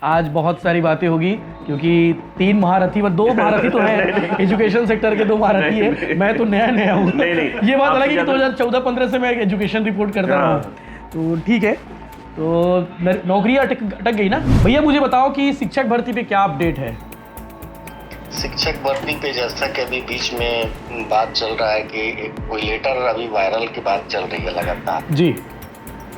आज बहुत सारी बातें होगी क्योंकि तीन महारथी दो महारथी तो हैं एजुकेशन सेक्टर के, दो महारथी है। मैं तो नया हूँ। ये बात अलग है कि 2014-15 से मैं एजुकेशन रिपोर्ट करता रहा हूँ, तो ठीक है। तो नौकरी अटक गई ना भैया। मुझे बताओ कि शिक्षक भर्ती पे क्या अपडेट है? शिक्षक भर्ती पे जैसा कि अभी बीच में बात चल रहा है कि कोई लेटर अभी वायरल की बात चल रही है लगातार जी।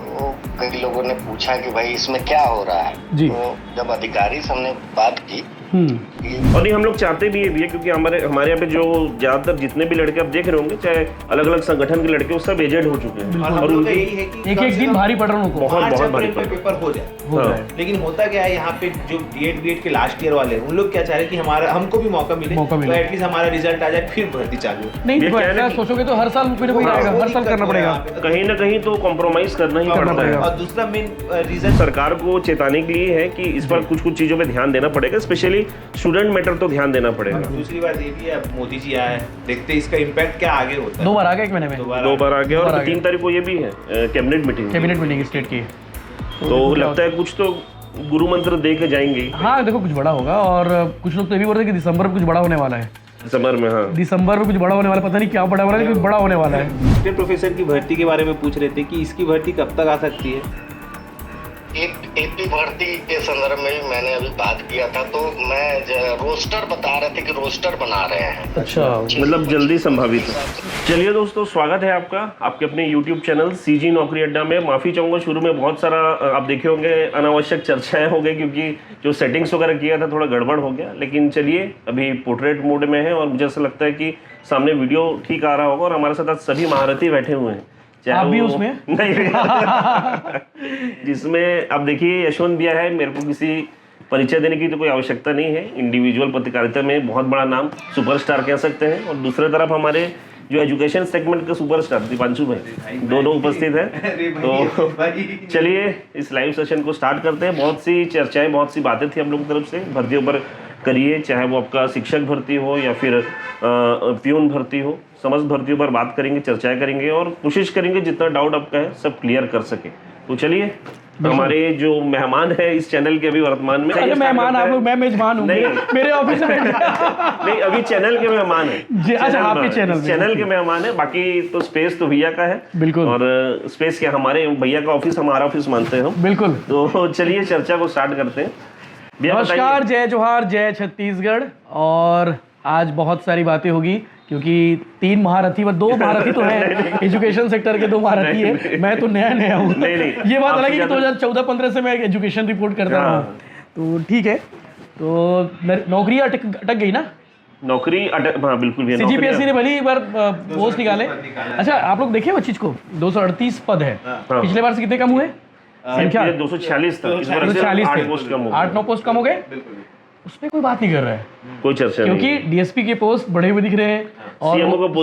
तो कई लोगों ने पूछा कि भाई इसमें क्या हो रहा है जी। तो जब अधिकारी से हमने बात की और ये हम लोग चाहते भी है क्योंकि हमारे यहाँ पे जो ज्यादातर जितने भी लड़के आप देख रहे होंगे, चाहे अलग अलग संगठन के लड़के, वो सब एजेड हो चुके हैं और उनका यही है कि एक दिन भारी पड़ रहा है उनको, बहुत भारी पेपर हो जाए। लेकिन होता क्या है यहाँ पे जो बीएड के लास्ट ईयर वाले उन लोग क्या चाह रहे हैं कि हमारा हमको भी मौका मिले तो एटलीस्ट हमारा रिजल्ट आ जाए, फिर भर्ती चालू। नहीं सोचोगे तो हर साल फिर हर साल करना पड़ेगा, कहीं ना कहीं तो कॉम्प्रोमाइज करना ही पड़ता है। और दूसरा मेन रीजन सरकार को चेताने के लिए है कि इस पर कुछ चीजों पे ध्यान देना पड़ेगा, स्पेशली स्टूडेंट मैटर तो ध्यान देना पड़ेगा। दूसरी बात ये भी है, मोदी जी आए, देखते हैं इसका इम्पैक्ट क्या आगे होता है। 2 बार आ गए एक महीने में, 2 बार आ गया और 3 तारीख को ये भी है कैबिनेट मीटिंग स्टेट की। तो लगता है कुछ तो गुरु मंत्र दे के जाएंगे। हाँ देखो कुछ बड़ा होगा, और कुछ लोग तो ये भी बोल रहे हैं कि दिसंबर में कुछ बड़ा होने वाला है। दिसंबर में? हाँ, दिसंबर में कुछ बड़ा होने वाला, पता नहीं क्या बड़ा होने वाला है, लेकिन बड़ा होने वाला है। स्टेट प्रोफेसर की भर्ती के बारे में पूछ रहे थे कि इसकी भर्ती कब तक आ सकती है? एपी भर्ती के संदर्भ में भी मैंने अभी बात किया था, तो मैं रोस्टर बता रहे थे कि रोस्टर बना रहे हैं। अच्छा, मतलब जल्दी संभावित है। चलिए दोस्तों, स्वागत है आपका आपके अपने YouTube चैनल सीजी नौकरी अड्डा में। माफ़ी चाहूँगा, शुरू में बहुत सारा आप देखे होंगे अनावश्यक चर्चाएं हो गई क्योंकि जो सेटिंग्स वगैरह किया था थोड़ा गड़बड़ हो गया। लेकिन चलिए, अभी पोर्ट्रेट मोड में है और मुझे ऐसा लगता है कि सामने वीडियो ठीक आ रहा होगा। और हमारे साथ आज सभी महारथी बैठे हुए हैं, आप भी उसमें नहीं जिसमें अब देखिए यशवंत भैया है। मेरे को किसी परिचय देने की तो कोई आवश्यकता नहीं है। इंडिविजुअल पत्रकारिता में बहुत बड़ा नाम, सुपरस्टार कह सकते हैं। और दूसरी तरफ हमारे जो एजुकेशन सेगमेंट के सुपरस्टार दीपांशु भाई, दोनों उपस्थित हैं। तो चलिए इस लाइव सेशन को स्टार्ट करते हैं। बहुत सी चर्चाएं, बहुत सी बातें थी हम लोग की तरफ से भर्तियों पर करिए, चाहे वो आपका शिक्षक भर्ती हो या फिर प्यून भर्ती हो। समस्त भर्तियों पर बात करेंगे, चर्चाएं करेंगे और कोशिश करेंगे जितना डाउट आपका है सब क्लियर कर सके। तो चलिए, हमारे जो मेहमान है इस चैनल के अभी वर्तमान में, अरे मेहमान आप लोग, मैं मेजबान हूँ, मेरे ऑफिस में नहीं, अभी चैनल के मेहमान है। अच्छा, आपके चैनल के मेहमान है। बाकी तो स्पेस तो भैया का है, बिल्कुल। और स्पेस के हमारे भैया का ऑफिस हमारा ऑफिस मानते हैं हम, बिल्कुल। तो चलिए चर्चा को स्टार्ट करते हैं। नमस्कार, जय जोहार, जय छत्तीसगढ़। और आज बहुत सारी बातें होगी क्योंकि दो महारथी तो हैं एजुकेशन सेक्टर के, 2 महारथी है। मैं तो नया हूँ। ये बात अलग है कि 2014-15 से मैं एजुकेशन रिपोर्ट करता रहा हूँ, तो ठीक है। तो नौकरी अटक गई ना? नौकरी हाँ बिल्कुल भी। सीजीपीएससी ने भली एक बार पोस्ट निकाले। अच्छा, आप लोग देखे वो चीज को? 238 पद है। पिछले बार से कितने कम हुए? संख्या 246 था, इस बार 8-9 पोस्ट कम हो गए। उस पर कोई बात नहीं कर रहा है, कोई चर्चा नहीं, क्योंकि डीएसपी के पोस्ट बढ़े हुए दिख रहे हैं और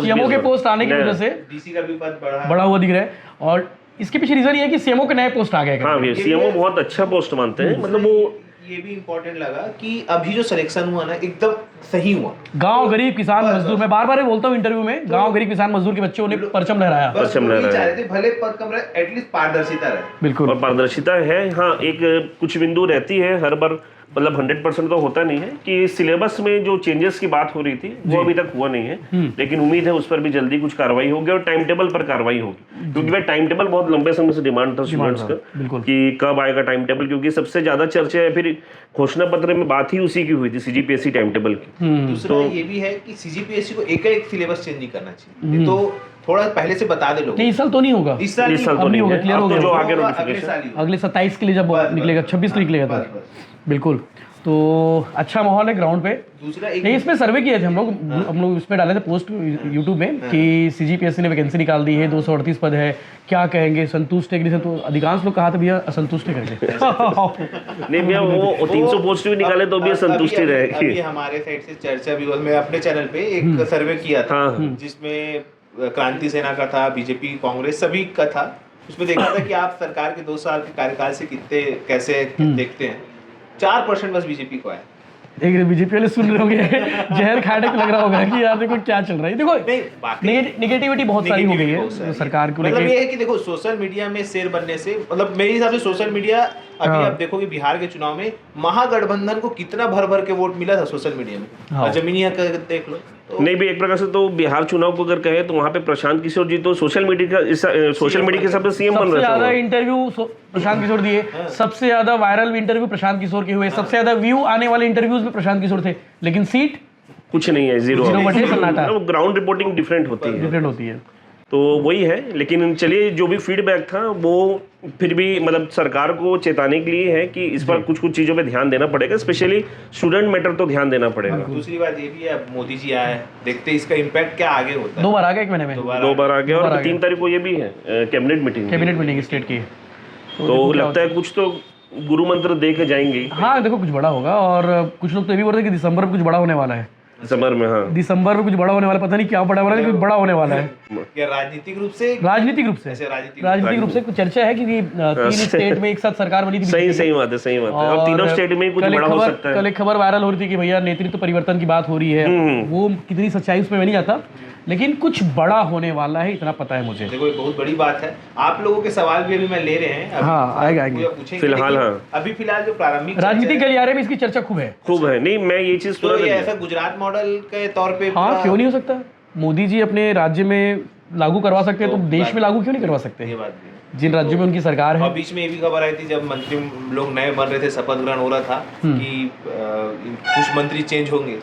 सीएमओ के पोस्ट आने की वजह से डीसी का भी पद बढ़ा हुआ दिख रहा है। और इसके पीछे रीजन ये है कि सीएमओ के नए पोस्ट आ गए। हाँ, सीएमओ बहुत अच्छा पोस्ट मानते हैं। मतलब वो ये भी इम्पोर्टेंट लगा कि अभी जो सिलेक्शन हुआ ना एकदम सही हुआ। गांव गरीब किसान मजदूर, मैं बार बार बोलता हूँ इंटरव्यू में, गांव गरीब किसान मजदूर के बच्चों ने परचम लहराया। भले पद कम रहे, एटलीस्ट पारदर्शिता रहे। बिल्कुल, और पारदर्शिता है। हाँ, एक कुछ बिंदु रहती है हर बार, मतलब 100% तो होता नहीं है कि सिलेबस में जो चेंजेस की बात हो रही थी वो अभी तक हुआ नहीं है। लेकिन उम्मीद है उस पर भी जल्दी कुछ कार्रवाई होगी और टाइम टेबल पर कार्रवाई होगी, क्योंकि वह टाइम टेबल बहुत लंबे समय से डिमांड था स्टूडेंट्स का कि कब आएगा टाइम टेबल। क्योंकि सबसे ज्यादा चर्चा है, फिर घोषणा पत्र में बात ही उसी की हुई थी, सीजीपीएससी टाइम टेबल की। दूसरा ये भी है कि सीजीपीएससी को एक सिलेबस चेंज नहीं करना चाहिए, तो थोड़ा पहले से बता दे लोग। नहीं, इस साल तो नहीं होगा, इस साल तो नहीं होगा, क्लियर हो गया। जो आगे नोटिफिकेशन अगले 27 के लिए जब निकलेगा, 26 को निकलेगा तो बिल्कुल। तो अच्छा माहौल है ग्राउंड पे। दूसरा नहीं, इसमें सर्वे किए थे हम लोग इसमें डाले थे पोस्ट यूट्यूब में कि सीजीपीएससी ने वैकेंसी निकाल दी है, 238 पद है, क्या कहेंगे, संतुष्ट है कि नहीं? तो अधिकांश लोग कहा था भैया असंतुष्ट है करके। नहीं भैया, वो 300 पोस्ट भी निकाले तो भी असंतुष्टि रहेगी। अभी हमारे साइड से चर्चा भी, मैं अपने चैनल पे एक सर्वे किया था जिसमें क्रांति सेना का था, बीजेपी, कांग्रेस, सभी का था। उसमें देखा था कि आप सरकार के 2 साल के कार्यकाल से कितने कैसे देखते हैं। 4% बस बीजेपी को है। एक बीजेपी वाले सुन रहे होंगे, जहर खाने को लग रहा होगा कि यार देखो क्या चल रहा है। देखो नेगेटिविटी बहुत सारी हो गई है सरकार को लेकर। मतलब ये है कि देखो सोशल मीडिया में शेर बनने से, मतलब मेरे हिसाब से सोशल मीडिया अभी आप देखोगे बिहार के चुनाव में महागठबंधन को कितना भर भर के वोट मिला था सोशल मीडिया में, और जमीनी हकीकत देख लो। तो नहीं भी एक प्रकार से तो बिहार चुनाव को अगर कहे तो वहाँ पे प्रशांत किशोर जी तो सोशल मीडिया के हिसाब से सीएम बन सबसे रहे ज्यादा थे। इंटरव्यू प्रशांत किशोर दिए, सबसे ज्यादा वायरल इंटरव्यू प्रशांत किशोर के हुए, सबसे ज्यादा व्यू आने वाले इंटरव्यूज में प्रशांत किशोर थे, लेकिन सीट कुछ नहीं है, जीरो बटे सन्नाटा। ग्राउंड रिपोर्टिंग डिफरेंट होती है, डिफरेंट होती है। तो वही है। लेकिन चलिए जो भी फीडबैक था वो फिर भी मतलब सरकार को चेताने के लिए है कि इस पर कुछ कुछ चीज़ों पे ध्यान देना पड़ेगा, स्पेशली स्टूडेंट मैटर तो ध्यान देना पड़ेगा। दूसरी बात ये भी है, अब मोदी जी आए, देखते हैं इसका इम्पैक्ट क्या आगे होता है। 2 बार आ गए 1 महीने में, 2 बार आ गया, और 3 तारीख को ये भी है कैबिनेट मीटिंग स्टेट की। तो लगता है कुछ तो गुरु मंत्र दे के जाएंगे। हाँ देखो कुछ बड़ा होगा, और कुछ लोग तो ये भी बोल रहे हैं कि दिसंबर में कुछ बड़ा होने वाला है। दिसंबर में, हाँ दिसंबर में कुछ बड़ा होने वाला, पता नहीं क्या बड़ा वाला है, लेकिन बड़ा होने वाला है। क्या राजनीतिक रूप से राजनीतिक रूप से कुछ चर्चा है कि 3 स्टेट में एक साथ सरकार बनी थी। सही बात है। अब तीनों स्टेट में कुछ बड़ा हो सकता है। कल एक खबर वायरल हो रही थी कि भैया नेतृत्व परिवर्तन की बात हो रही है, वो कितनी सच्चाई उसमें मैं नहीं जाता, लेकिन कुछ बड़ा होने वाला है इतना पता है मुझे। देखो ये बहुत बड़ी बात है। आप लोगों के सवाल भी अभी मैं ले रहे हैं, हाँ आएंगे फिलहाल। हाँ अभी फिलहाल जो प्रारंभिक राजनीतिक गलियारे में इसकी चर्चा खूब है। नहीं मैं ये चीज तो ये ऐसा गुजरात मॉडल के तौर पे, हाँ क्यों नहीं हो सकता, मोदी जी अपने राज्य में लागू करवा सकते हैं तो देश में लागू क्यों नहीं करवा सकते। ये बात भी, जिन राज्यों में उनकी सरकार है। और बीच में ये भी खबर आई थी जब मंत्री लोग नए बन रहे थे, शपथ ग्रहण हो रहा था कि कुछ मंत्री चेंज होंगे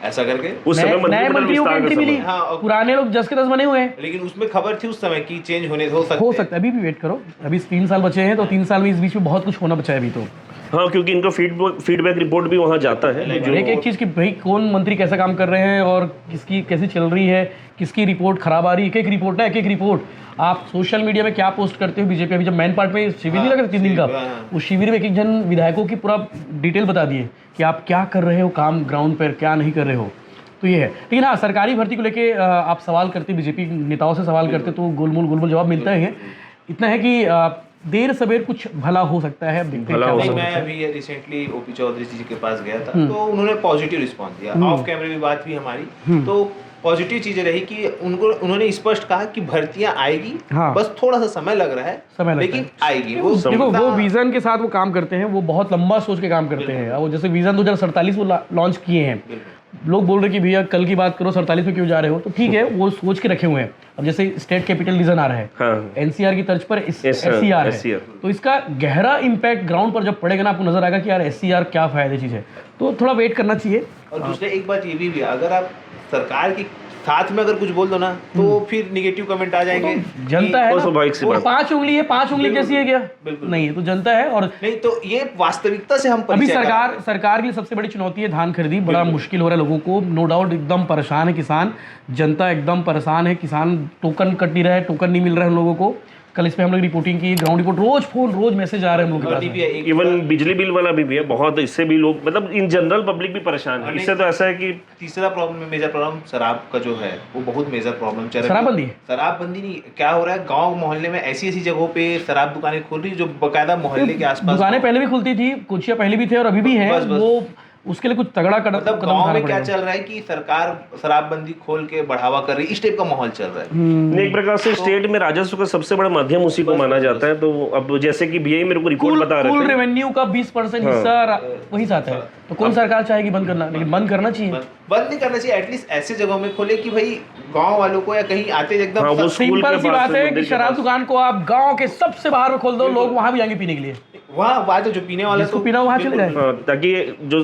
ऐसा करके, उस समय नए मंत्रियों को एंट्री मिली। हाँ, पुराने लोग 10 के 10 बने हुए हैं, लेकिन उसमें खबर थी उस समय कि चेंज हो सकता है। अभी भी वेट करो, अभी 3 साल बचे हैं, तो 3 साल में इस बीच में बहुत कुछ होना बचा है अभी तो। हाँ क्योंकि इनका फीडबैक रिपोर्ट भी वहाँ जाता है। एक चीज़ कि भाई कौन मंत्री कैसा काम कर रहे हैं और किसकी कैसी चल रही है, किसकी रिपोर्ट खराब आ रही है, एक एक रिपोर्ट आप सोशल मीडिया में क्या पोस्ट करते हो। बीजेपी अभी जब मैन पार्ट में शिविर नहीं लगा 3 दिन का, उस शिविर में एक जन विधायकों की पूरा डिटेल बता दिए कि आप क्या कर रहे हो काम ग्राउंड पर, क्या नहीं कर रहे हो। तो ये है। लेकिन हाँ सरकारी भर्ती को लेके आप सवाल करते, बीजेपी नेताओं से सवाल करते तो गोलमोल जवाब मिलता है। इतना है कि देर सवेर कुछ भला हो सकता है। अब देखते हैं। मैं अभी रिसेंटली ओपी चौधरी जी के पास गया था, तो उन्होंने पॉजिटिव रिस्पॉन्स दिया। ऑफ कैमरे भी बात हुई हमारी, तो पॉजिटिव चीजें रही कि उन्होंने स्पष्ट कहा कि भर्तियां आएगी, हाँ। बस थोड़ा सा समय लग रहा है, लेकिन आएगी। देखो वो विजन के साथ वो काम करते हैं, वो बहुत लंबा सोच के काम करते हैं। वो जैसे विजन 2047 वो लॉन्च किए हैं, लोग बोल रहे कि भैया कल की बात करो, 47 में क्यों जा रहे हो, तो ठीक है वो सोच के रखे हुए हैं। अब जैसे स्टेट कैपिटल रीजन आ रहा है, हाँ। एनसीआर की तर्ज पर एससीआर है, तो इसका गहरा इम्पैक्ट ग्राउंड पर जब पड़ेगा ना, आपको नजर आएगा कि यार एससीआर क्या फायदे चीज है। तो थोड़ा वेट करना चाहिए। और दूसरा एक बात ये भी, अगर आप सरकार की साथ में अगर कुछ बोल दो ना, तो फिर निगेटिव कमेंट आ जाएंगे। तो जनता है ना, 5 उंगली है, 5 उंगली कैसी है क्या, नहीं है तो जनता है। और नहीं तो ये वास्तविकता से हम अभी सरकार के लिए सबसे बड़ी चुनौती है धान खरीदी। बड़ा मुश्किल हो रहा है लोगों को, नो डाउट एकदम परेशान है किसान, जनता एकदम परेशान है। किसान टोकन कट नहीं रहा है, टोकन नहीं मिल रहा है उन लोगों को। कल इस पे हम लोग रिपोर्टिंग की, ग्राउंड रिपोर्ट, रोज फोन रोज मैसेज आ रहे हैं हम लोग के पास। इवन बिजली बिल वाला भी है बहुत, इससे भी लोग मतलब इन जनरल पब्लिक भी परेशान है। इससे तो ऐसा है कि तीसरा प्रॉब्लम, मेजर प्रॉब्लम शराब का जो है वो बहुत मेजर प्रॉब्लम चल रहा है। शराबबंदी नहीं, क्या हो रहा है गांव मोहल्ले में ऐसी जगहों पे शराब दुकानें खुल रही जो बकायदा मोहल्ले के आसपास। दुकानें पहले भी खुलती थी, कुछ पहले भी थे और अभी भी है, वो उसके लिए कुछ तगड़ा कदम गांव में क्या चल रहा है कि सरकार शराबबंदी खोल के बढ़ावा कर रही है, इस टाइप का माहौल चल रहा है। एक प्रकार से स्टेट में राजस्व का सबसे बड़ा माध्यम उसी को माना जाता है। तो अब जैसे कि भैया मेरे को रिपोर्ट बता रहे थे, कुल रेवेन्यू का 20% हिस्सा वही से आता है। तो कौन सरकार चाहेगी बंद करना, लेकिन बंद करना चाहिए। बंद नहीं करना चाहिए, एटलीस्ट ऐसे जगहों में खोले कि भाई गांव वालों को या कहीं आते एकदम सिंपल सी बात है कि शराब दुकान को आप गांव के सबसे बाहर में खोल दो, लोग वहां भी जाएंगे पीने के लिए। वहाँ बात है जो पीने वाला तो पीना वहाँ चले जाए, ताकि जो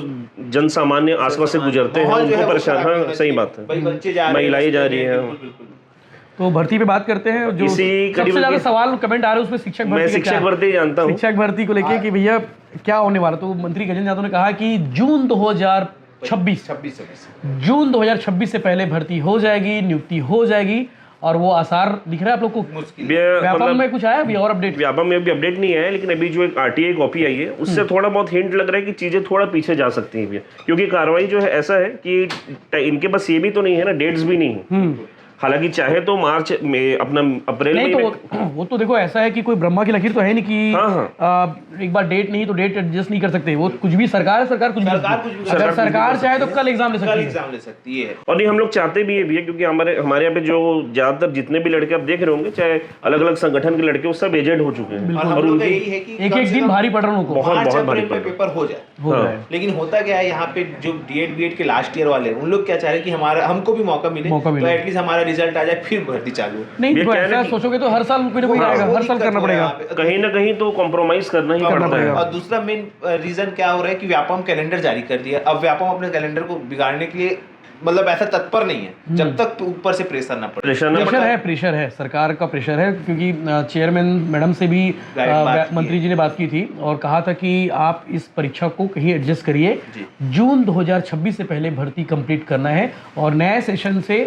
जन सामान्य आसपास से गुजरते हैं उनको परेशान। हाँ सही बात है, महिलाएं जा रही हैं। तो भर्ती पे बात करते हैं। जो सबसे ज्यादा सवाल कमेंट आ रहे हैं उसमें शिक्षक भर्ती जानता हूँ, शिक्षक भर्ती को लेके कि भैया क्या होने वाला। तो मंत्री गजेंद्र यादव ने कहा कि जून 2026 से पहले भर्ती हो जाएगी, नियुक्ति हो जाएगी। और वो आसार दिख रहा है आप लोग को। व्यापम में कुछ आया अभी और अपडेट? व्यापम में अभी अपडेट नहीं आया, लेकिन अभी जो एक आरटीआई कॉपी आई है उससे थोड़ा बहुत हिंट लग रहा है कि चीजें थोड़ा पीछे जा सकती हैं, क्योंकि कार्रवाई जो है ऐसा है कि इनके पास ये भी तो नहीं है ना, डेट्स भी नहीं है। हालांकि चाहे तो मार्च में अपना अप्रैल नहीं में तो वो तो देखो ऐसा है कि कोई ब्रह्मा की लकीर तो है नहीं कि हाँ। एक बार डेट नहीं तो डेट एडजस्ट नहीं कर सकते, वो कुछ भी सरकार कुछ भी कुछ अगर सरकार चाहे तो कल एग्जाम ले सकती है। एग्जाम ले सकती है। और नहीं हम लोग चाहते भी है भैया, क्योंकि हमारे यहाँ पे जो ज्यादातर जितने भी लड़के आप देख रहे होंगे, चाहे अलग अलग संगठन के लड़के, वो सब एजेंट हो चुके हैं और हम लोग का यही है कि एक दिन भारी पड़ रहा है उनको, बहुत भारी में पेपर हो जाए। हो हाँ। जाए। लेकिन होता क्या है, यहाँ पे जो डीएड बीएड के लास्ट ईयर वाले उन लोग क्या चाह रहे हैं कि हमारा हमको भी मौका मिले तो एटलीस्ट हमारा रिजल्ट आ जाए फिर भर्ती चालू। नहीं तो ऐसा सोचोगे तो हर साल कोई ना कोई आएगा, हर साल करना पड़ेगा, कहीं ना कहीं तो कॉम्प्रोमाइज करना ही पड़ता है। और दूसरा मेन रीजन क्या हो रहा है कि व्यापम कैलेंडर जारी कर दिया। अब व्यापम अपने कैलेंडर को बिगाड़ने के लिए मतलब ऐसा तत्पर नहीं है जब तक ऊपर से प्रेशर ना पड़े। प्रेशर है सरकार का प्रेशर है, क्योंकि चेयरमैन मैडम से भी मंत्री जी ने बात की थी और कहा था कि आप इस परीक्षा को कहीं एडजस्ट करिए, जून 2026 से पहले भर्ती कंप्लीट करना है और नए सेशन से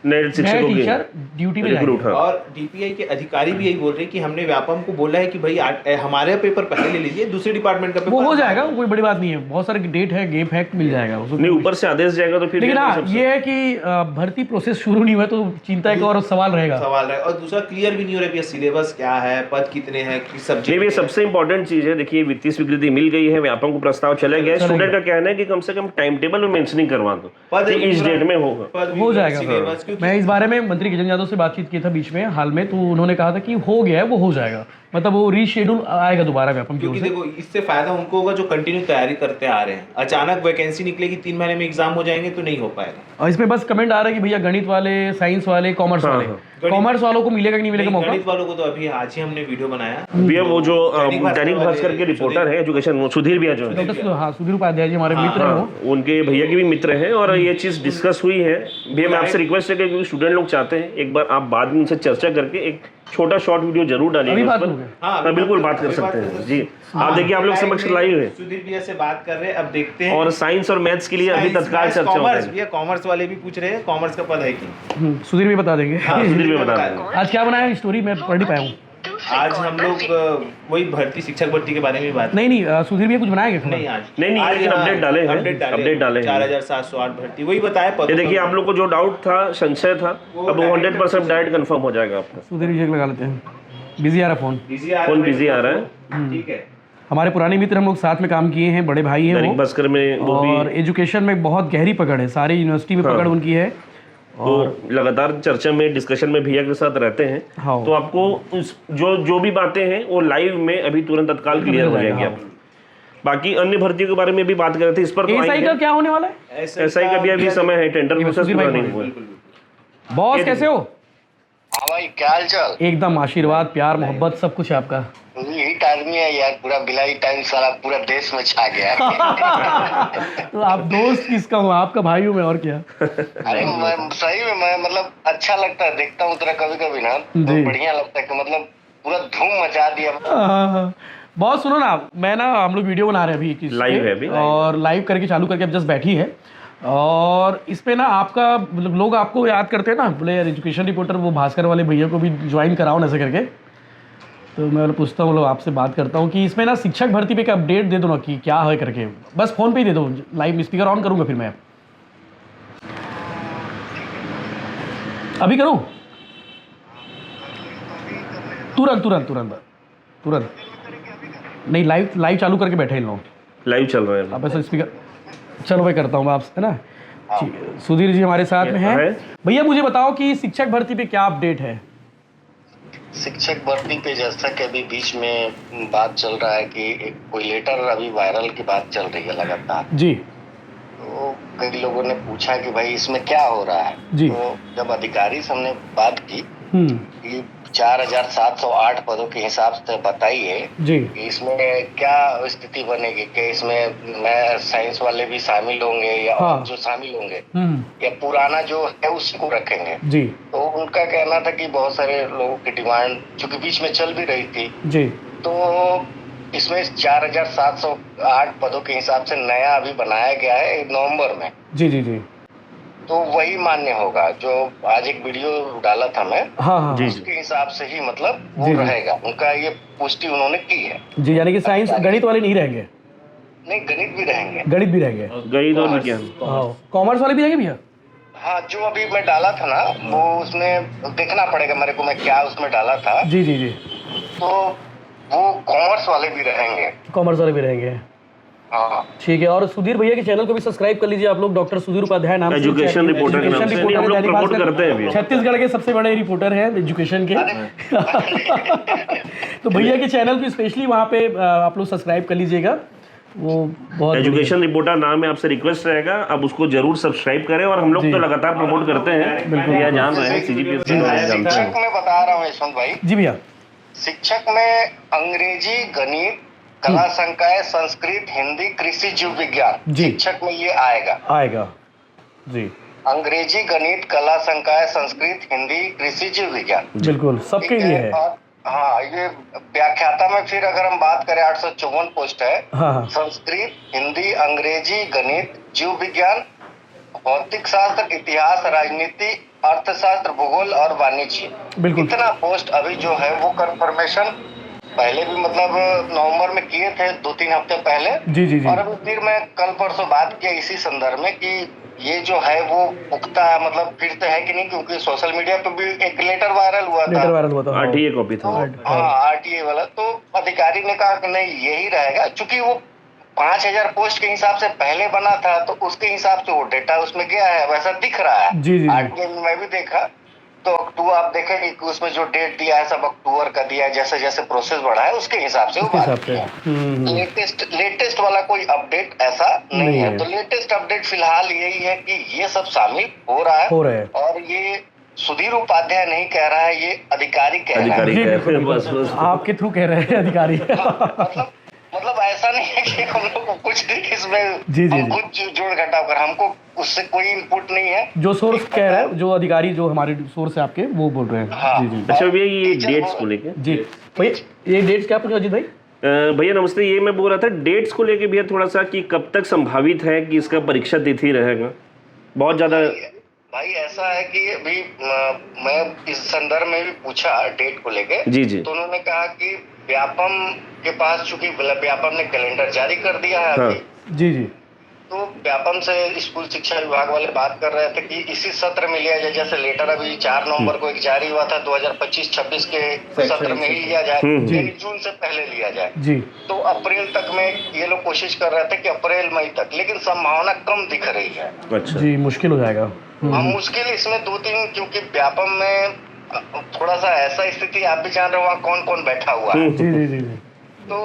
नए टीचर ड्यूटी में जाएंगे। और डीपीआई के अधिकारी भी यही बोल रहे हैं कि हमने व्यापम को बोला है कि भाई हमारे पेपर पहले ले लीजिए, दूसरे डिपार्टमेंट का पेपर वो हो जाएगा, कोई बड़ी बात नहीं है, बहुत सारे डेट है, गेप है, मिल जाएगा नहीं, ऊपर से आदेश जाएगा तो फिर। लेकिन हाँ ये है कि भर्ती प्रोसेस शुरू नहीं हुआ तो चिंता का और सवाल रहेगा। और दूसरा क्लियर भी नहीं हो रहा है सिलेबस क्या है, पद कितने हैं, किस सब्जेक्ट। ये सबसे इंपॉर्टेंट चीज है। देखिए वित्तीय स्वीकृति मिल गई है, व्यापम को प्रस्ताव चला गया है, स्टूडेंट का कहना है कि कम से कम टाइम टेबल में मेंशनिंग करवा दो कि इस डेट में होगा, हो जाएगा। मैं इस बारे में मंत्री किशन यादव से बातचीत की था बीच में हाल में, तो उन्होंने कहा था कि हो गया है, वो हो जाएगा, मतलब वो रीशेड्यूल आएगा दोबारा व्यापम की ओर से। देखो इससे फायदा उनको होगा जो कंटिन्यू तैयारी करते आ रहे हैं। अचानक वैकेंसी निकलेगी 3 महीने में एग्जाम हो जाएंगे तो नहीं हो पाएगा। और इसमें बस कमेंट आ रहा है कि भैया गणित वाले, साइंस वाले, कॉमर्स वाले, कॉमर्स वालों को मिलेगा कि नहीं मिलेगा मौका? गणित वालों को तो अभी आज ही हमने वीडियो बनाया। भैया वो जो दैनिक भास्कर के रिपोर्टर है एजुकेशन, सुधीर भैया जो है, सुधीर उपाध्याय जी हमारे मित्र हैं, उनके भैया के भी मित्र हैं और ये चीज डिस्कस हुई है। भैया मैं आपसे रिक्वेस्ट है कि स्टूडेंट लोग चाहते हैं एक बार आप बाद में उनसे चर्चा करके एक छोटा शॉर्ट वीडियो जरूर डालिएगा उस पर। हाँ बिल्कुल बात कर सकते हैं जी। आप देखिए आप लोग समक्ष लाइव है, सुधीर भैया से बात कर रहे हैं, अब देखते हैं। और साइंस और मैथ्स के लिए अभी तत्काल चर्चा हो रही है। भैया कॉमर्स वाले भी पूछ रहे हैं कॉमर्स का पद है कि सुधीर भी बता देंगे। सुधीर भी बता देंगे। आज क्या बनाया स्टोरी, मैं पढ़ नहीं पाया हूँ। आज हम लोग वही भर्ती, शिक्षक भर्ती के बारे में बात। नहीं सुधीर भैया कुछ बनाया क्या? नहीं लेकिन अपडेट डाले हैं, अपडेट डाले 4708 भर्ती वही बताया। ये देखिए आप लोग को जो डाउट था, संशय था, अब 100% डायरेक्ट कंफर्म हो जाएगा आपका। सुधीर भैया लगा लेते हैं, बिजी आ रहा फोन बिजी आ रहा है। ठीक है, हमारे पुराने मित्र, हम लोग साथ में काम किए हैं, बड़े भाई हैं वो, भास्कर में और एजुकेशन में बहुत गहरी पकड़ है, सारी यूनिवर्सिटी में पकड़ उनकी है और लगातार चर्चा में, डिस्कशन में भैया के साथ रहते हैं। हाँ। तो आपको जो भी बातें हैं वो लाइव में अभी तुरंत तत्काल क्लियर हो जाएंगी। आप बाकी अन्य भर्तियों के बारे में भी बात कर रहे थे, इस पर तो एसआई का क्या होने वाला है? एसआई का भी अभी समय है, टेंडर प्रोसेस पूरा नहीं हुआ है। बॉस कैसे हो? हाँ भाई क्या हाल चाल? एकदम आशीर्वाद, प्यार, मोहब्बत सब कुछ है आपका। हिट आदमी है यार, पूरा बिलाई टाइम सारा पूरा देश में छा गया है। तो आप दोस्त किसका हूँ? आपका भाई हूँ मैं, और क्या। अरे मैं सही में, मैं मतलब अच्छा लगता है, देखता हूँ तेरा कभी कभी ना तो बढ़िया लगता है कि मतलब पूरा धूम मचा दिया। बहुत सुनो ना, मैं ना, हम लोग वीडियो बना रहे हैं अभी, लाइव है अभी, और लाइव करके चालू करके अब जस्ट बैठी है, और इस पे ना आपका मतलब लोग आपको याद करते हैं ना, बोले यार एजुकेशन रिपोर्टर वो भास्कर वाले भैया को भी ज्वाइन कराओ ना ऐसे करके। तो मैं पूछता हूँ, आपसे बात करता हूँ कि इसमें ना शिक्षक भर्ती पे एक अपडेट दे दो ना कि क्या है करके, बस फ़ोन पे ही दे दो, लाइव स्पीकर ऑन करूँगा फिर मैं। अभी करूँ? तुरंत नहीं, लाइव चालू करके बैठे इन लोग, लाइव चल रहा है आप ऐसा स्पीकर। चलो मैं करता हूँ मैं आपसे, है ना। ठीक है, सुधीर जी हमारे साथ में हैं। भैया मुझे बताओ कि शिक्षक भर्ती पे क्या अपडेट है? शिक्षक भर्ती पे जैसा कि अभी बीच में बात चल रहा है कि एक कोई लेटर अभी वायरल की बात चल रही है लगातार जी। तो कई लोगों ने पूछा कि भाई इसमें क्या हो रहा है जी। तो जब अधिकारी से हमने बात की कि 4708 पदों के हिसाब से बताइए जी कि इसमें क्या स्थिति बनेगी, कि इसमें मैं साइंस वाले भी शामिल होंगे या और जो शामिल होंगे या पुराना जो है उसको रखेंगे जी। तो उनका कहना था कि बहुत सारे लोगों की डिमांड चूंकि बीच में चल भी रही थी जी, तो इसमें 4708 पदों के हिसाब से नया अभी बनाया गया है नवंबर में। जी जी जी, तो वही मान्य होगा जो आज एक वीडियो डाला था मैं। हाँ जी, उसके हिसाब से ही मतलब वो जी, रहेगा, उनका ये पुष्टि उन्होंने की है। जी, यानी कि साइंस गणित वाले नहीं रहेंगे? नहीं, गणित भी रहेंगे। गणित भी रहेंगे, गणित और विज्ञान। कॉमर्स वाले भी रहेंगे भैया? हाँ, जो अभी मैं डाला था ना, वो उसमें देखना पड़ेगा मेरे को, मैं क्या उसमें डाला था। जी जी जी। तो वो कॉमर्स वाले भी रहेंगे। कॉमर्स वाले भी रहेंगे। हाँ ठीक है, और सुधीर भैया के चैनल को भी सब्सक्राइब कर लीजिए आप लोग, डॉक्टर सुधीर उपाध्याय नाम से एजुकेशन रिपोर्टर के नाम से नहीं, हम लोग प्रमोट करते हैं अभी। छत्तीसगढ़ के सबसे बड़े रिपोर्टर हैं एजुकेशन के। तो भैया के चैनल को स्पेशली वहाँ पे आप लोग सब्सक्राइब कर लीजिएगा, वो बहुत एजुकेशन रिपोर्टर नाम है, आपसे रिक्वेस्ट रहेगा आप उसको जरूर सब्सक्राइब करें। और हम लोग तो लगातार प्रमोट करते हैं, बिल्कुल। या जान रहे हैं CGPSC जानते हैं। शिक्षक में बता रहा हूँ यशवंत भाई, जी भैया। शिक्षक में अंग्रेजी, गणित, कला संकाय, संस्कृत, हिंदी, कृषि, जीव विज्ञान, जी। शिक्षक में ये आएगा जी अंग्रेजी, गणित, कला संकाय, संस्कृत, हिंदी, कृषि, जीव विज्ञान। बिल्कुल, सबके लिए है। और हाँ, ये व्याख्याता में फिर अगर हम बात करें 854 पोस्ट है। हाँ। संस्कृत, हिंदी, अंग्रेजी, गणित, जीव विज्ञान, भौतिक शास्त्र, इतिहास, राजनीति, अर्थशास्त्र, भूगोल और वाणिज्य। बिल्कुल। इतना पोस्ट अभी जो है वो कंफर्मेशन पहले भी मतलब नवंबर में किए थे, 2-3 हफ्ते पहले। जी जी जी। और अभी फिर मैं कल परसों बात किया इसी संदर्भ में कि ये जो है वो पुख्ता है, मतलब फिर तो है कि नहीं, क्योंकि सोशल मीडिया पे भी एक लेटर वायरल हुआ था। RTA कॉपी था। हाँ, RTA वाला। तो अधिकारी ने कहा कि नहीं यही रहेगा, चूंकि वो 5000 पोस्ट के हिसाब से पहले बना था, तो उसके हिसाब से वो डेटा उसमें गया है, वैसा दिख रहा है। जी जी। RTA में मैं भी देखा, तो अक्टूबर आप देखेंगे कि उसमें जो डेट दिया है सब अक्टूबर का दिया है, जैसे जैसे प्रोसेस बढ़ा है उसके हिसाब से वो बात किया। लेटेस्ट वाला कोई अपडेट ऐसा नहीं है। तो लेटेस्ट अपडेट फिलहाल यही है कि ये सब शामिल हो रहा है। और ये सुधीर उपाध्याय नहीं कह रहा है, ये अधिकारी कह रहा है। बस आपके थ्रू कह रहे हैं अधिकारी। मतलब ऐसा नहीं है कि हम लोग को कुछ इसमें जी जी हम खुद जोड़ घटाव कर, हमको उससे कोई इनपुट नहीं है। जो सोर्स कह रहा है, जो अधिकारी, जो हमारे सोर्स है आपके, वो बोल रहे हैं। हाँ। जी जी। अच्छा भैया, ये डेट्स को लेके जी भैया, ये डेट्स क्या पूछा अजीत भाई? भैया नमस्ते, ये मैं बोल रहा था डेट्स को लेके भैया थोड़ा सा कि कब तक संभावित है कि इसका परीक्षा तिथि रहेगा? बहुत ज्यादा भाई ऐसा है कि अभी मैं इस संदर्भ में भी पूछा डेट को लेके। जी जी। तो उन्होंने कहा कि व्यापम के पास, चूंकि व्यापम ने कैलेंडर जारी कर दिया है अभी। जी जी। तो व्यापम से स्कूल शिक्षा विभाग वाले बात कर रहे थे कि इसी सत्र में लिया जाए। जैसे लेटर अभी 4 नवंबर को एक जारी हुआ था, 2025-26 के सत्र में ही लिया जाए, यानी जून से पहले लिया जाए। जी। तो अप्रैल तक में ये लोग कोशिश कर रहे थे कि अप्रैल मई तक, लेकिन संभावना कम दिख रही है। अच्छा जी, मुश्किल हो जाएगा। मुश्किल इसमें 2-3, क्योंकि व्यापम में थोड़ा सा ऐसा स्थिति आप भी जान रहे हो, वहाँ कौन कौन बैठा हुआ है। जी जी जी। तो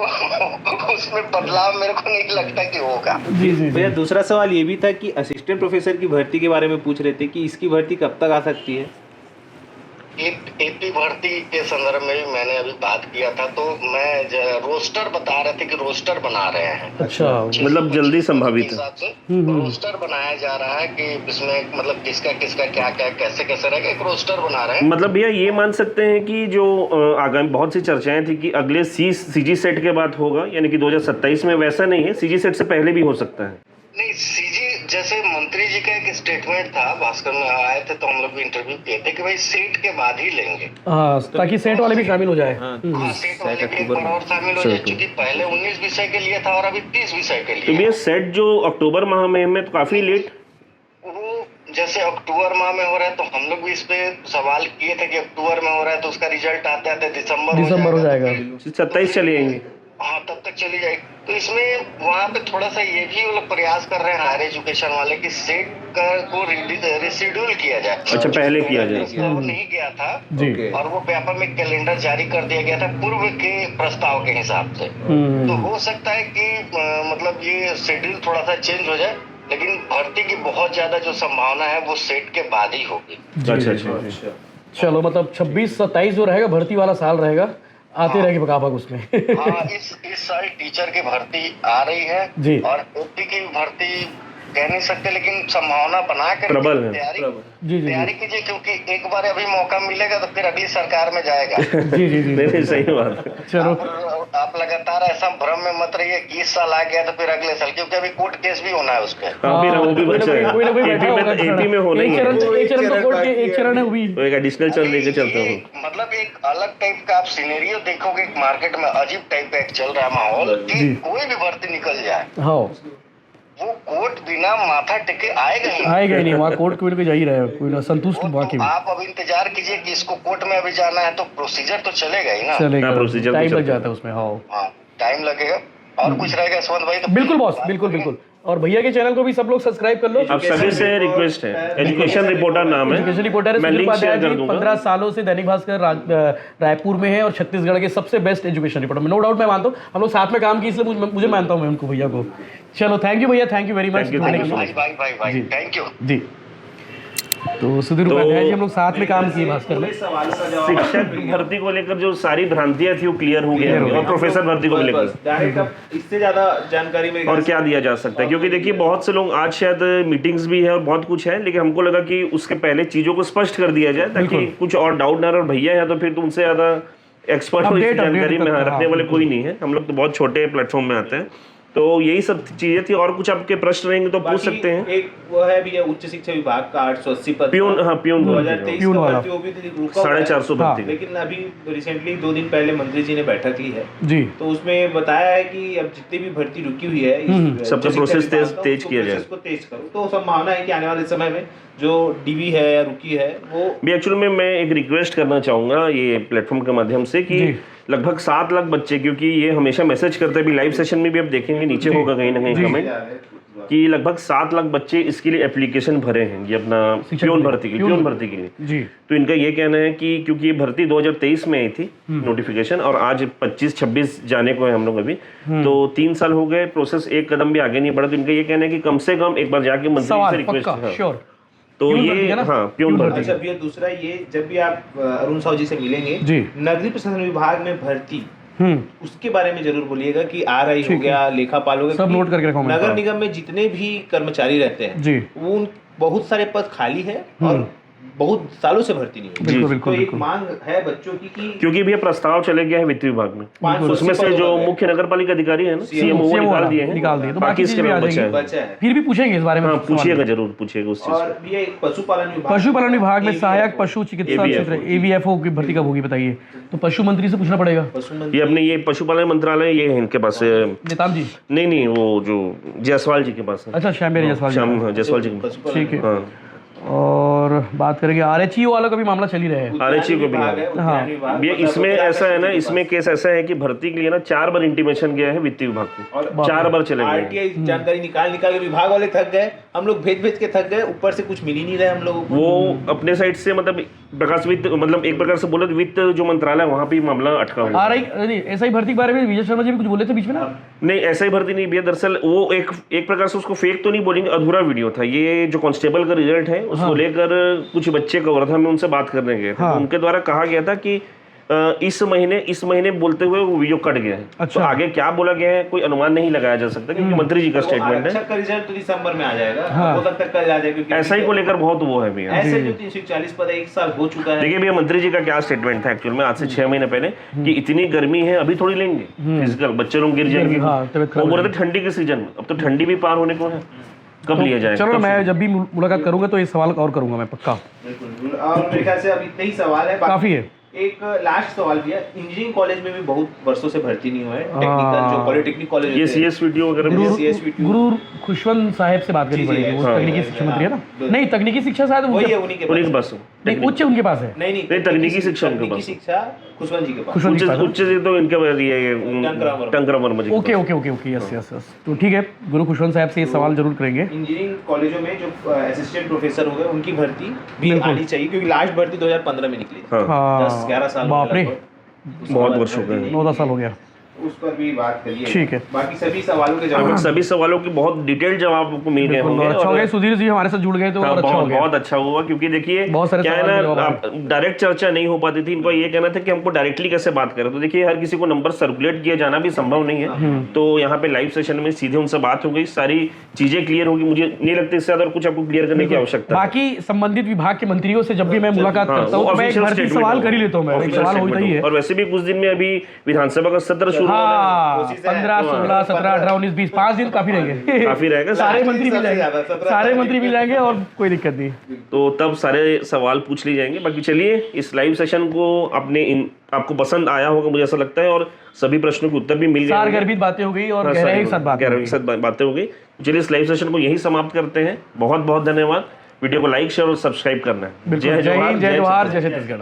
उसमें बदलाव मेरे को नहीं लगता कि होगा। जी जी। भैया दूसरा सवाल ये भी था कि असिस्टेंट प्रोफेसर की भर्ती के बारे में पूछ रहे थे कि इसकी भर्ती कब तक आ सकती है? AP भर्ती के संदर्भ में भी मैंने अभी बात किया था, तो मैं रोस्टर बता रहे थे कि रोस्टर बना रहे हैं। अच्छा, मतलब जल्दी संभावित है। रोस्टर बनाया जा रहा है कि इसमें मतलब किसका किसका क्या क्या कैसे कैसे रहेगा, एक रोस्टर बना रहे हैं। मतलब भैया ये मान सकते हैं कि जो आगामी बहुत सी चर्चाएं थी कि अगले CG सेट के बाद होगा, यानी कि 2027 में, वैसा नहीं है, CG सेट से पहले भी हो सकता है। नहीं, CG जैसे मंत्री जी का एक स्टेटमेंट था, भास्कर में आए थे तो हम लोग भी इंटरव्यू किए थे कि भाई सेट के बाद ही लेंगे। हाँ, ताकि सेट वाले भी शामिल हो जाए। हाँ, सेट वाले भी एक बार और शामिल हो जाए, क्योंकि पहले 19 विषय के लिए था और अभी 30 विषय के तो लिए। भैया सेट जो अक्टूबर माह में तो काफी लेट, वो जैसे अक्टूबर माह में हो रहा है, तो हम लोग भी इस पे सवाल किए थे कि अक्टूबर में हो रहा है तो उसका रिजल्ट आते आते दिसंबर हो जाएगा। 27 चले जाएंगे। हाँ, तब तक चली जाएगी। तो इसमें वहाँ पे थोड़ा सा ये भी वो लोग प्रयास कर रहे हैं हायर एजुकेशन वाले कि सेट को रिशेड्यूल किया जाए। अच्छा, पहले किया जाए। प्रस्ताव नहीं गया था जी। और वो व्यापम में कैलेंडर जारी कर दिया गया था पूर्व के प्रस्ताव के हिसाब से। तो हो सकता है कि मतलब ये शेड्यूल थोड़ा सा चेंज हो जाए, लेकिन भर्ती की बहुत ज्यादा जो संभावना है वो सेट के बाद ही होगी। अच्छा। चलो, मतलब 26-27 जो रहेगा भर्ती वाला साल रहेगा, आते रहेगी बकाबक उसमें। हाँ, इस साल टीचर की भर्ती आ रही है जी। और AP की भर्ती कह नहीं सकते, लेकिन संभावना बना कर प्रबल है। तैयारी कीजिए, क्योंकि एक बार अभी मौका मिलेगा तो फिर अगली सरकार में जाएगा। जी। नहीं, सही बात। चलो, आप लगातार ऐसा भ्रम में मत रहिए कि इस साल आ गया तो फिर अगले साल, क्योंकि अभी कोर्ट केस भी होना है उस पर। फिर वो भी बचा है, कोई ना कोई बैठा होगा। AP में होना ही है। एक चरण तो कोर्ट के, एक चरण है वो भी। तो एक एडिशनल चल लेके चलता हूँ। मतलब एक अलग टाइप का आप सिनेरियो देखोगे, मार्केट में अजीब टाइप का एक चल रहा है माहौल कि कोई भी भर्ती निकल जाए। हाँ, वो कोर्ट बिना माथा टेके आएगा ही नहीं। आएगा ही नहीं, वहाँ कोर्ट कोई ना कोई जा ही रहा है, कोई ना संतुष्ट वो वाकई तो में आप अब इंतजार कीजिए कि इसको कोर्ट में अभी जाना है तो प्रोसीजर तो चलेगा ही ना। चलेगा, प्रोसीजर तो टाइम लग चलता जाता है उसमें। हाँ हाँ, टाइम लगेगा। और कुछ रहेगा यशवंत भाई तो बिल्कुल बॉस, बिल्कुल बिल्कुल। और भैया के चैनल को भी सब लोग सब्सक्राइब कर लो। अब सभी से रिक्वेस्ट है, एजुकेशन रिपोर्टर नाम है, एजुकेशन रिपोर्टर मैं सुनील लिंक उपाध्याय शेयर कर जी दूंगा। 15 सालों से दैनिक भास्कर रायपुर में है और छत्तीसगढ़ के सबसे बेस्ट एजुकेशन रिपोर्टर में, नो डाउट मैं मानता हूँ। हम लोग साथ में काम की, इसलिए मुझे मानता हूँ मैं उनको, भैया को। चलो थैंक यू भैया, thank you very much. Thank you, जुड़ने thank के you लिए। भाई थैंक यू जी तो सुधीर उपाध्याय जी हम लोग साथ में काम किए भास्कर में। सवाल का जवाब शिक्षक भर्ती को लेकर जो सारी भ्रांतियां थी वो क्लियर हो गई है, और प्रोफेसर भर्ती को लेकर डायरेक्ट अब इससे ज्यादा जानकारी मेरे और क्या दिया जा सकता है, क्योंकि देखिए बहुत से लोग आज शायद मीटिंग्स भी है और बहुत कुछ है, लेकिन हमको लगा कि उसके पहले चीजों को स्पष्ट कर दिया जाए ताकि कुछ और डाउट ना रहे। और भैया है तो फिर तुमसे ज्यादा एक्सपर्ट हो इस जानकारी में रखने वाले कोई नहीं है, हम लोग तो बहुत छोटे प्लेटफॉर्म में आते हैं। तो यही सब चीजें थी, और कुछ आपके प्रश्न रहेंगे तो पूछ सकते हैं। एक वो है भी उच्च शिक्षा विभाग का 880 पद, प्यून, हाँ प्यून 2023 प्यून का वाला। भर्ती वो भी रुका हुआ है। 450 भर्ती का। लेकिन अभी रिसेंटली 2 दिन पहले मंत्री जी ने बैठक ली है, जी तो उसमें बताया है कि अब जितनी भी भर्ती रुकी हुई है इस सबका उच्च शिक्षा प्रोसेस विभाग का, तेज उसको किया जाए। प्रोसेस को तेज करो। तो संभावना है कि आने वाले समय में जो डीवी है या रुकी है वो भी एक्चुअली में मैं एक रिक्वेस्ट करना चाहूँगा ये प्लेटफॉर्म के माध्यम से कि जी। लगभग 7 लाख बच्चे, क्योंकि ये हमेशा मैसेज करते हैं, भी लाइव सेशन में भी आप देखेंगे नीचे होगा कहीं ना कहीं कमेंट कि लगभग 7 लाख बच्चे इसके लिए एप्लीकेशन भरे हैं, ये अपना प्यून भर्ती के लिए। जी तो इनका ये कहना है कि क्योंकि ये भर्ती 2023 में आई थी नोटिफिकेशन, और आज 25-26 जाने को है हम लोग अभी, तो 3 साल हो गए, प्रोसेस एक कदम भी आगे नहीं बढ़ा। तो इनका ये कहना है कि कम से कम एक बार जाके मंत्री से सवाल रिक्वेस्ट, पक्का श्योर। तो प्यून भर्ती ये है ना? हाँ प्यून भर्ती। अच्छा भैया दूसरा ये, जब भी आप अरुण साहू जी से मिलेंगे जी। नगरीय प्रशासन विभाग में भर्ती हम्म उसके बारे में जरूर बोलिएगा कि RI हो गया, लेखापाल हो गया, सब क्योंकि नोट करके रखा हूं मैं। नगर निगम में जितने भी कर्मचारी रहते हैं जी वो उन बहुत सारे पद खाली है और बहुत सालों से भर्ती नहीं हुई। बिल्कुल तो बिल्कुल एक बिल्कुल। मांग है बच्चों की कि क्योंकि भी ये प्रस्ताव चले गया है वित्त विभाग में, 580 उसमें से पद जो हो गए। मुख्य नगरपालिका अधिकारी है ना CMO वो CMO निकाल दिए हैं, निकाल दिए, तो बाकी बाकी इसके चीजें भी आ नाम बचा है। बचा है। फिर भी पूछेंगे इस बारे में। हाँ सवाल। पूछिएगा, जरूर पूछिएगा उस चीज और भी एक पशुपालन विभाग, पशुपालन विभाग में AVFO, सहायक पशु चिकित्सा AVFO, क्षेत्र AVFO की भर्ती कब होगी बताइए? तो पशु मंत्री से पूछना पड़ेगा। ये अपने ये पशुपालन मंत्रालय ये है इनके पास नेताम जी, नहीं वो जो जायसवाल जी के पास है, अच्छा श्याम जायसवाल जी। श्याम हाँ, जायसवाल जी के पास। पशुपालन ठीक है। हाँ और बात करेंगे RHEO वालों का भी मामला चल ही रहा है। RHEO को भी विभाग है, है। उद्यान विभाग, ये मतलब इसमें उत्तराखंड ऐसा है ना, के इसमें पास। केस ऐसा है कि भर्ती के लिए ना 4 बार इंटीमेशन गया है वित्त विभाग को, और 4 बार चले गए। RTI जानकारी निकाल के विभाग वाले थक गए, हम लोग भेज के थक गए, ऊपर से कुछ मिल ही नहीं रहा हम लोगों को। वो अपने साइड से मतलब प्रकाश वित्त, मतलब एक प्रकार से बोले तो वित्त जो मंत्रालय वहाँ पे मामला अटका हुआ है। नहीं SI भर्ती के बारे में विजय शर्मा जी भी कुछ बोले थे बीच में ना। नहीं ऐसा ही भर्ती नहीं भैया, दरअसल वो एक प्रकार से उसको फेक तो नहीं बोलेंगे, अधूरा वीडियो था। ये जो कांस्टेबल का रिजल्ट है उसको लेकर कुछ बच्चे कवर था, मैं उनसे बात करने गए थे, तो उनके द्वारा कहा गया था कि इस महीने बोलते हुए वो वीडियो कट गया है। अच्छा। तो आगे क्या बोला गया है कोई अनुमान नहीं लगाया जा सकता, क्योंकि मंत्री जी का स्टेटमेंट है। आरक्षक का रिजल्ट तो दिसंबर में आ जाएगा, हाँ। हो सकता है कल आ जाए, क्योंकि ऐसा ही को लेकर बहुत वो है भैया। ऐसे जो 340 पद है, 1 साल हो चुका है। देखिए भैया मंत्री जी का क्या स्टेटमेंट था एक्चुअल में आज से 6 महीने पहले कि इतनी गर्मी है अभी थोड़ी लेंगे फिजिकल, बच्चे लोग गिर जाएंगे। हाँ, तबीयत खराब वो बोल रहे थे ठंडी के सीजन में, अब तो ठंडी भी पार होने को है, कब लिया जाए? चलो मैं जब भी मुलाकात करूंगा तो ये सवाल और करूंगा मैं पक्का। बिल्कुल। और मेरे ख्याल से अब इतने ही सवाल है, काफी है। एक लास्ट सवाल भी है, इंजीनियरिंग कॉलेज में भी बहुत वर्षों से भर्ती नहीं हुआ है, टेक्निकल जो पॉलिटेक्निक कॉलेज ये CS वीडियो वगैरह गुरु CSVT गुरु खुशवंत साहब से बात करनी जी, पड़ेगी, वो हाँ, तकनीकी शिक्षा मंत्री है ना। नहीं तकनीकी शिक्षा शायद वही उनके है, उन्हीं के उन्हीं पास। के पास नहीं उच्च उनके पास है। नहीं नहीं, तकनीकी शिक्षा उनके तकनीकी पास। शिक्षा खुशवंत जी के पास। खुशवंत जी के पास है। उच्च से तो इनके टंकरा वर्मा जी के okay okay okay okay yes yes yes. तो ठीक है, गुरु खुशवंत साहब से ये सवाल जरूर करेंगे। इंजीनियरिंग कॉलेजों में जो असिस्टेंट प्रोफेसर हो गए उनकी भर्ती भी बिल्कुल। आनी चाहिए, क्योंकि लास्ट भर्ती 2015 में निकली थी। हाँ, हाँ 10-11 साल हो बाप गए रे, लगभग। उसके बहुत बाद वर्ष हो भर्ती गए। नहीं 9-10 साल हो गया। उस पर भी बात करिए। ठीक है। बाकी सभी सवालों के लगभग जवाब सभी सवालों के बहुत डिटेल जवाब आपको मिल गए बिल्कुल, होंगे। और अच्छा हो और- गया सुधीर जी हमारे साथ जुड़ गए तो हाँ, और अच्छा हो गया। बहुत अच्छा हुआ, क्योंकि देखिए बहुत सारे क्या है सवाल के ना, जवाब आप डायरेक्ट चर्चा नहीं हो पाती थी। इनको ये कहना था कि हमको डायरेक्टली कैसे बात करें, तो देखिए हर किसी को नंबर सर्कुलेट किया जाना भी संभव नहीं है। तो यहाँ पे लाइव सेशन में सीधे उनसे बात हो गई, सारी चीजें क्लियर होगी। मुझे नहीं लगता इससे ज्यादा और कुछ आपको क्लियर करने की आवश्यकता है। बाकी संबंधित विभाग के मंत्रियों से जब भी मैं मुलाकात करता हूँ तो मैं एक official भर्ती statement सवाल होगा। कर ही लेता हूँ, मैं एक Official सवाल होता statement ही है। होगा। और वैसे भी कुछ दिन में अभी विधानसभा का सत्र शुरू हाँ कोशिश है। 15, 16, 17, 18, 19, 20 5 दिन काफी रहेंगे काफी रहेगा। सारे मंत्री मिल सबसे ज्यादा, जाएंगे 17 सारे मंत्री मिल जाएंगे और कोई दिक्कत नहीं। तो तब सारे सवाल पूछ लिए जाएंगे। बाकी चलिए, इस लाइव सेशन को आपको पसंद आया होगा मुझे ऐसा लगता है, और सभी प्रश्नों के उत्तर भी मिल गए होंगे। सारगर्भित बातें हो गई और गहराई के साथ बातें हो गई। चलिए इस लाइव सेशन को यही समाप्त करते हैं। बहुत बहुत धन्यवाद। वीडियो को लाइक शेयर और सब्सक्राइब करना है। बिल्कुल। जय हिंद, जय जवाहर, जय छत्तीसगढ़।